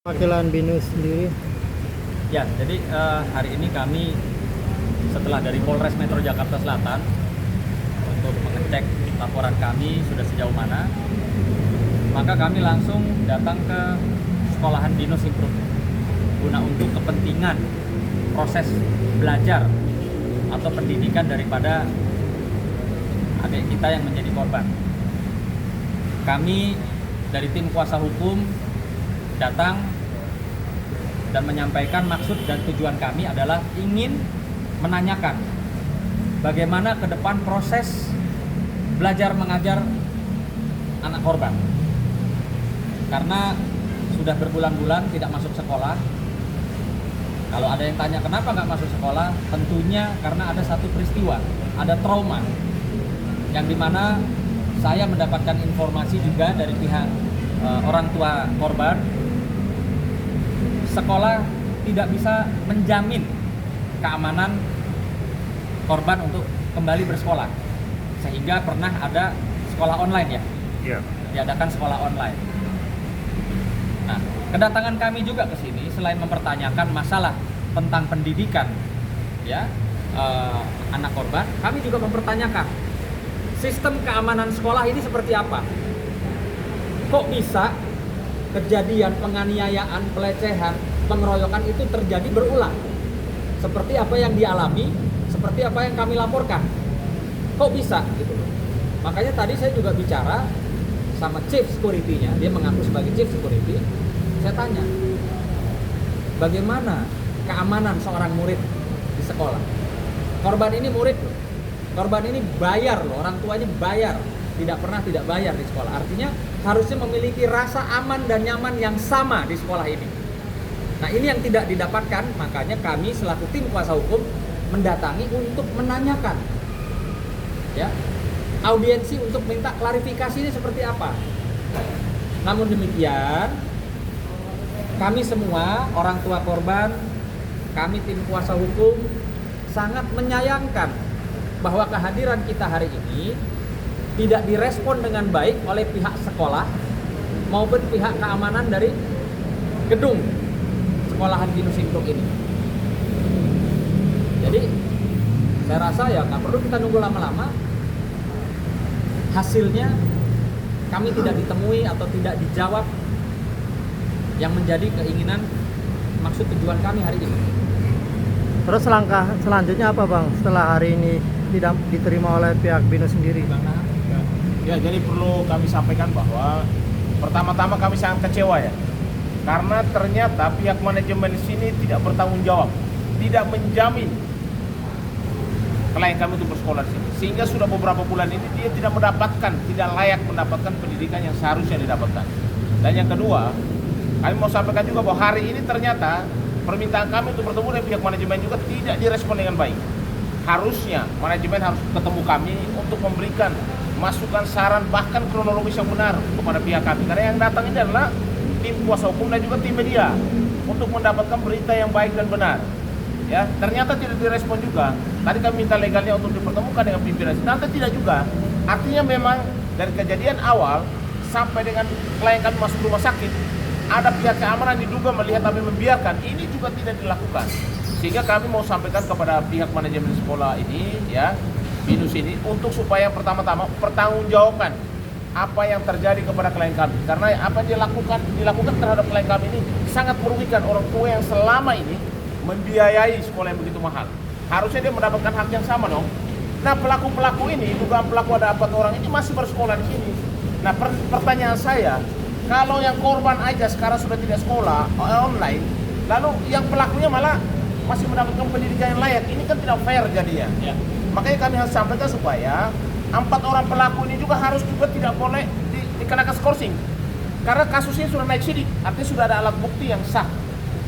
Wakilan BINUS sendiri. Ya, jadi hari ini kami setelah dari Polres Metro Jakarta Selatan untuk mengecek laporan kami sudah sejauh mana, maka kami langsung datang ke sekolahan BINUS Improve guna untuk kepentingan proses belajar atau pendidikan daripada adik kita yang menjadi korban. Kami dari tim kuasa hukum datang dan menyampaikan maksud dan tujuan kami adalah ingin menanyakan bagaimana ke depan proses belajar mengajar anak korban. Karena sudah berbulan-bulan tidak masuk sekolah. Kalau ada yang tanya kenapa nggak masuk sekolah, tentunya karena ada satu peristiwa, ada trauma yang dimana saya mendapatkan informasi juga dari pihak orang tua korban. Sekolah tidak bisa menjamin keamanan korban untuk kembali bersekolah, sehingga pernah ada sekolah online diadakan sekolah online. Nah, kedatangan kami juga ke sini selain mempertanyakan masalah tentang pendidikan anak korban, kami juga mempertanyakan sistem keamanan sekolah ini seperti apa. Kok bisa kejadian penganiayaan, pelecehan, pengeroyokan itu terjadi berulang? Seperti apa yang dialami, seperti apa yang kami laporkan. Kok bisa gitu loh. Makanya tadi saya juga bicara sama chief security-nya, dia mengaku sebagai chief security. Saya tanya, bagaimana keamanan seorang murid di sekolah? Korban ini murid loh. Korban ini bayar loh, orang tuanya bayar. Tidak pernah tidak bayar di sekolah. Artinya harusnya memiliki rasa aman dan nyaman yang sama di sekolah ini. Nah, ini yang tidak didapatkan, makanya kami selaku tim kuasa hukum mendatangi untuk menanyakan audiensi untuk minta klarifikasi ini seperti apa. Namun demikian, kami semua orang tua korban, kami tim kuasa hukum sangat menyayangkan bahwa kehadiran kita hari ini tidak direspon dengan baik oleh pihak sekolah maupun pihak keamanan dari gedung sekolahan BINUS Improve ini. Jadi saya rasa ya nggak perlu kita nunggu lama-lama. Hasilnya kami tidak ditemui atau tidak dijawab yang menjadi keinginan maksud tujuan kami hari ini. Terus langkah selanjutnya apa, Bang, setelah hari ini tidak diterima oleh pihak BINUS sendiri? Ya, jadi perlu kami sampaikan bahwa pertama-tama kami sangat kecewa ya, karena ternyata pihak manajemen di sini tidak bertanggung jawab, tidak menjamin klien kami untuk bersekolah di sini, sehingga sudah beberapa bulan ini dia tidak layak mendapatkan pendidikan yang seharusnya didapatkan. Dan yang kedua, kami mau sampaikan juga bahwa hari ini ternyata permintaan kami untuk bertemu dengan pihak manajemen juga tidak direspon dengan baik. Harusnya manajemen harus ketemu kami untuk memberikan masukan, saran, bahkan kronologis yang benar kepada pihak kami. Karena yang datang ini adalah tim kuasa hukum dan juga tim media untuk mendapatkan berita yang baik dan benar. Ya, ternyata tidak direspon juga. Tadi kami minta legalnya untuk dipertemukan dengan pimpinan, ternyata tidak juga. Artinya memang dari kejadian awal sampai dengan klien kami masuk rumah sakit, ada pihak keamanan diduga melihat kami membiarkan. Ini juga tidak dilakukan. Sehingga kami mau sampaikan kepada pihak manajemen sekolah ini, BINUS ini, untuk supaya pertama-tama pertanggungjawabkan apa yang terjadi kepada klien kami. Karena apa yang dilakukan terhadap klien kami ini sangat merugikan orang tua yang selama ini membiayai sekolah yang begitu mahal. Harusnya dia mendapatkan hak yang sama dong. Nah, pelaku-pelaku ini, dugaan pelaku ada 4 orang ini masih bersekolah di sini. Nah, pertanyaan saya, kalau yang korban aja sekarang sudah tidak sekolah online, lalu yang pelakunya malah masih mendapatkan pendidikan yang layak, ini kan tidak fair jadinya. Makanya kami harus sampaikan supaya 4 orang pelaku ini juga harus juga tidak boleh dikenakan skorsing. Karena kasusnya sudah naik sidik, artinya sudah ada alat bukti yang sah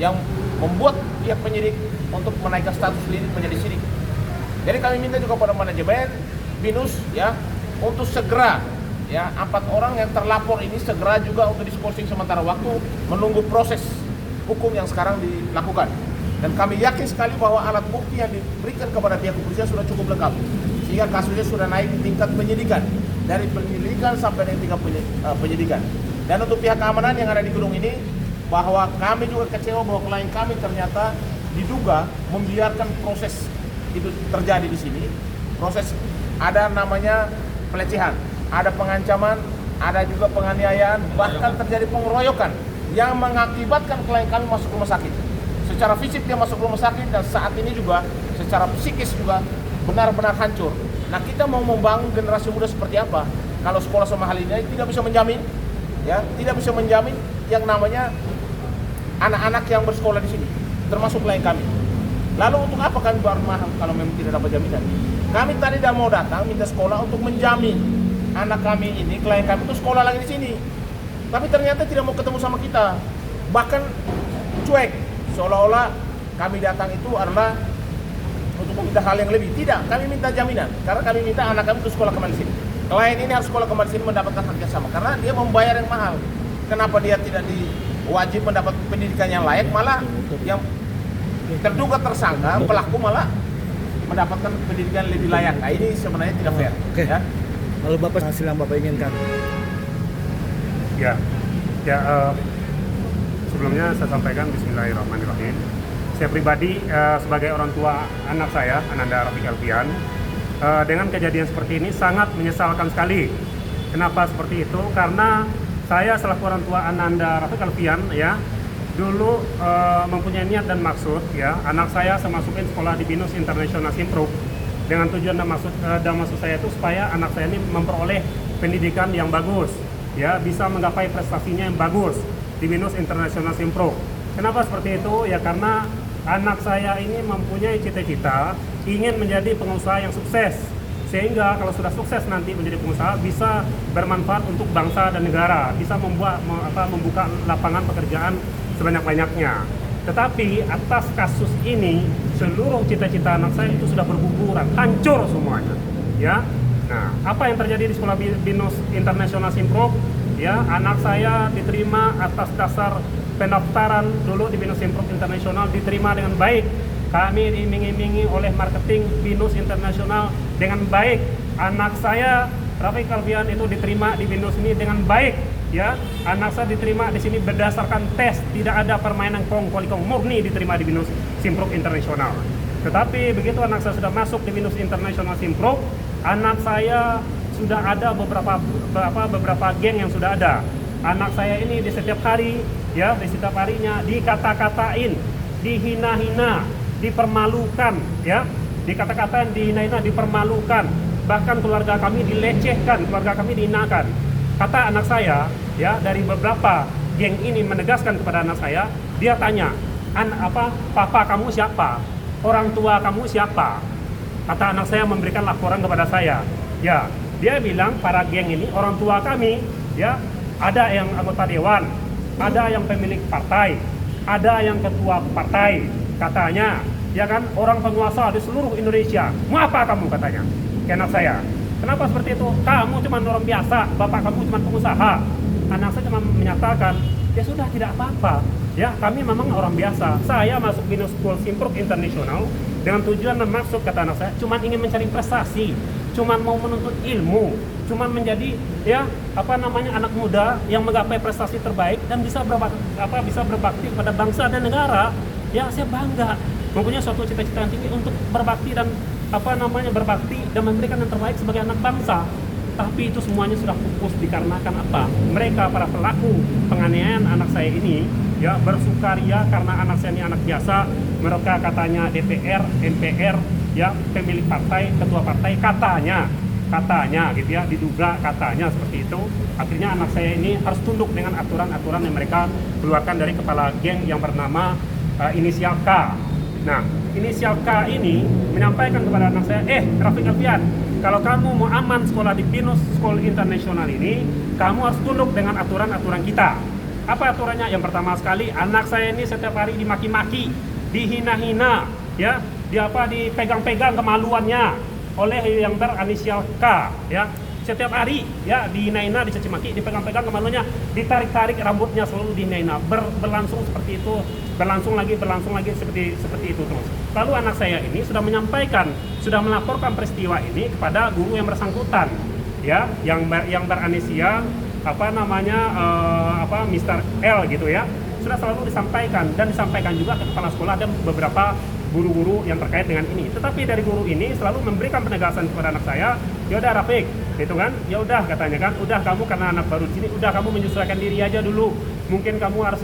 yang membuat pihak penyidik untuk menaikkan status lidik menjadi sidik. Jadi kami minta juga pada manajemen BINUS untuk segera 4 orang yang terlapor ini segera juga untuk diskorsing sementara waktu menunggu proses hukum yang sekarang dilakukan. Dan kami yakin sekali bahwa alat bukti yang diberikan kepada pihak kepolisian sudah cukup lengkap, sehingga kasusnya sudah naik di tingkat penyidikan, dari penyelidikan sampai dengan tingkat penyidikan. Dan untuk pihak keamanan yang ada di gedung ini, bahwa kami juga kecewa bahwa klien kami ternyata diduga membiarkan proses itu terjadi di sini. Proses ada namanya pelecehan, ada pengancaman, ada juga penganiayaan, bahkan terjadi pengeroyokan yang mengakibatkan klien kami masuk rumah sakit. Secara fisik dia masuk rumah sakit dan saat ini juga secara psikis juga benar-benar hancur. Nah, kita mau membangun generasi muda seperti apa? Kalau sekolah semahal ini tidak bisa menjamin, ya, tidak bisa menjamin yang namanya anak-anak yang bersekolah di sini, termasuk klien kami. Lalu untuk apa kami bayar mahal kalau memang tidak dapat jaminan? Kami tadi tidak mau datang minta sekolah untuk menjamin anak kami ini, klien kami itu sekolah lagi di sini. Tapi ternyata tidak mau ketemu sama kita. Bahkan cuek, seolah-olah kami datang itu adalah untuk meminta hal yang lebih. Tidak, kami minta jaminan. Karena kami minta anak kami itu sekolah kembali di sini. Klien ini harus sekolah kembali di sini mendapatkan hak yang sama. Karena dia membayar yang mahal. Kenapa dia tidak wajib mendapat pendidikan yang layak, malah yang terduga tersangka, pelaku malah mendapatkan pendidikan lebih layak. Nah, ini sebenarnya tidak fair. Oke. Ya. Lalu Bapak hasil yang Bapak inginkan? Ya, sebelumnya saya sampaikan Bismillahirrahmanirrahim. Saya pribadi sebagai orang tua anak saya, Ananda Rafiq Alfian, dengan kejadian seperti ini sangat menyesalkan sekali. Kenapa seperti itu? Karena saya selaku orang tua Ananda Rafiq Alfian, ya, dulu mempunyai niat dan maksud, ya, anak saya masukin sekolah di BINUS International Simpruk dengan tujuan dan maksud saya itu supaya anak saya ini memperoleh pendidikan yang bagus, ya, bisa menggapai prestasinya yang bagus di BINUS International Simpruk. Kenapa seperti itu? Ya karena anak saya ini mempunyai cita-cita ingin menjadi pengusaha yang sukses, sehingga kalau sudah sukses nanti menjadi pengusaha bisa bermanfaat untuk bangsa dan negara, bisa membuka lapangan pekerjaan sebanyak-banyaknya. Tetapi atas kasus ini seluruh cita-cita anak saya itu sudah berguguran, hancur semuanya, ya. Nah, apa yang terjadi di sekolah BINUS International Simpruk? Ya, anak saya diterima atas dasar pendaftaran dulu di BINUS Simpruk International, diterima dengan baik. Kami diiming-imingi oleh marketing BINUS International dengan baik. Anak saya Rafiq Alfian itu diterima di BINUS ini dengan baik, ya. Anak saya diterima di sini berdasarkan tes, tidak ada permainan kong-kali-kong, murni diterima di BINUS Simpruk International. Tetapi begitu anak saya sudah masuk di BINUS International Simpruk, anak saya sudah ada beberapa geng yang sudah ada. Anak saya ini di setiap hari, ya, di setiap harinya dikata-katain, dihina-hina, dipermalukan, ya, dikata-katain, dihina-hina, dipermalukan. Bahkan keluarga kami dilecehkan, keluarga kami dihinakan. Kata anak saya, ya, dari beberapa geng ini menegaskan kepada anak saya, dia tanya, papa kamu siapa? Orang tua kamu siapa? Kata anak saya memberikan laporan kepada saya. Ya, dia bilang para geng ini orang tua kami, ya, ada yang anggota dewan, ada yang pemilik partai, ada yang ketua partai, katanya, ya kan, orang penguasa di seluruh Indonesia. Mau apa kamu, katanya ke anak saya. Kenapa seperti itu? Kamu cuma orang biasa, bapak kamu cuma pengusaha. Anak saya cuma menyatakan, ya sudah, tidak apa-apa. Ya, kami memang orang biasa. Saya masuk BINUS School Simpruk International dengan tujuan dan maksud, kata anak saya, cuma ingin mencari prestasi, cuma mau menuntut ilmu, cuma menjadi, ya, anak muda yang menggapai prestasi terbaik dan bisa berbakti kepada bangsa dan negara. Ya, saya bangga mempunyai suatu cita-cita yang tinggi untuk berbakti dan berbakti dan memberikan yang terbaik sebagai anak bangsa. Tapi itu semuanya sudah pupus dikarenakan apa? Mereka para pelaku penganiayaan anak saya ini, ya, bersukaria karena anak saya ini anak biasa. Mereka katanya DPR, MPR, ya, pemilik partai, ketua partai, katanya gitu, ya, diduga katanya seperti itu. Akhirnya anak saya ini harus tunduk dengan aturan-aturan yang mereka keluarkan dari kepala geng yang bernama inisial K. Nah, inisial K ini menyampaikan kepada anak saya, Rafiq Alfian, kalau kamu mau aman sekolah di BINUS School International ini, kamu harus tunduk dengan aturan-aturan kita. Apa aturannya? Yang pertama sekali, anak saya ini setiap hari dimaki-maki, dihina-hina, ya, dipegang-pegang kemaluannya oleh yang berinisial K, ya. Setiap hari, ya, dihina-hina, dicaci maki, dipegang-pegang kemaluannya, ditarik-tarik rambutnya, selalu dihina-hina, berlangsung seperti itu, berlangsung lagi seperti itu terus. Lalu anak saya ini sudah menyampaikan, sudah melaporkan peristiwa ini kepada guru yang bersangkutan, ya, yang berinisial Mr. L gitu, ya. sudah selalu disampaikan juga ke kepala sekolah dan beberapa guru-guru yang terkait dengan ini. Tetapi dari guru ini selalu memberikan penegasan kepada anak saya, ya udah Rafiq, gitu kan, ya udah katanya kan, udah kamu karena anak baru di sini, udah kamu menyesuaikan diri aja dulu. Mungkin kamu harus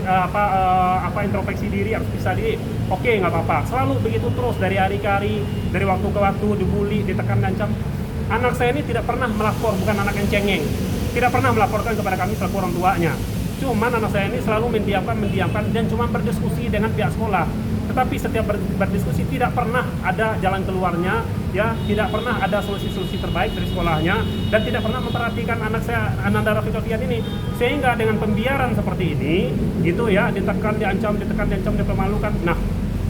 introspeksi diri, harus bisa diri. Oke, nggak apa-apa. Selalu begitu terus dari hari ke hari, dari waktu ke waktu, dibully, ditekan, ngancam. Anak saya ini tidak pernah melapor, bukan anak yang cengeng, tidak pernah melaporkan kepada kami selaku orang tuanya. Cuman anak saya ini selalu mendiamkan dan cuma berdiskusi dengan pihak sekolah. Tetapi setiap berdiskusi tidak pernah ada jalan keluarnya, ya, tidak pernah ada solusi-solusi terbaik dari sekolahnya, dan tidak pernah memperhatikan anak saya, Ananda Rafiq Alfian ini. Sehingga dengan pembiaran seperti ini, gitu ya, ditekan, diancam, dipermalukan. Nah,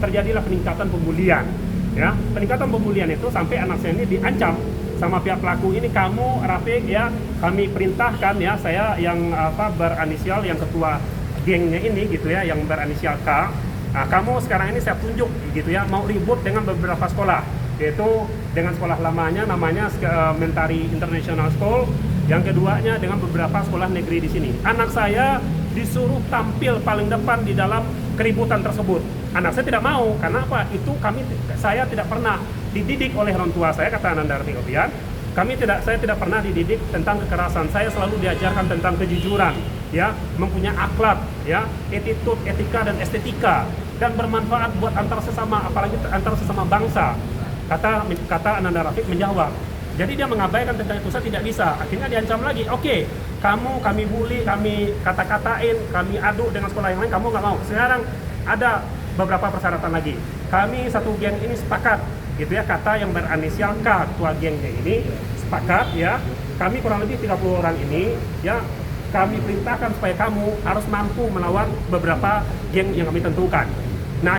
terjadilah peningkatan pembulian. Ya, peningkatan pembulian itu sampai anak saya ini diancam sama pihak pelaku ini, kamu Rafiq ya, kami perintahkan ya, saya yang berinisial, yang ketua gengnya ini gitu ya, yang berinisial K. Nah, kamu sekarang ini saya tunjuk gitu ya, mau ribut dengan beberapa sekolah, yaitu dengan sekolah lamanya namanya Mentari International School, yang keduanya dengan beberapa sekolah negeri di sini. Anak saya disuruh tampil paling depan di dalam keributan tersebut. Anak saya tidak mau, karena apa? Itu saya tidak pernah dididik oleh orang tua saya, kata Ananda Rafiq Alfian. Saya tidak pernah dididik tentang kekerasan. Saya selalu diajarkan tentang kejujuran, ya, mempunyai akhlak, ya, attitude, etika dan estetika, dan bermanfaat buat antar sesama, apalagi antar sesama bangsa. Kata Ananda Rafiq menjawab. Jadi dia mengabaikan tentang itu, saya tidak bisa. Akhirnya diancam lagi. Oke, kami bully, kami kata-katain, kami adu dengan sekolah yang lain, kamu nggak mau. Sekarang ada beberapa persyaratan lagi. Kami satu geng ini sepakat, gitu ya, kata yang berinisial K, ketua gengnya ini sepakat ya, kami kurang lebih 30 orang ini ya, kami perintahkan supaya kamu harus mampu melawan beberapa geng yang kami tentukan.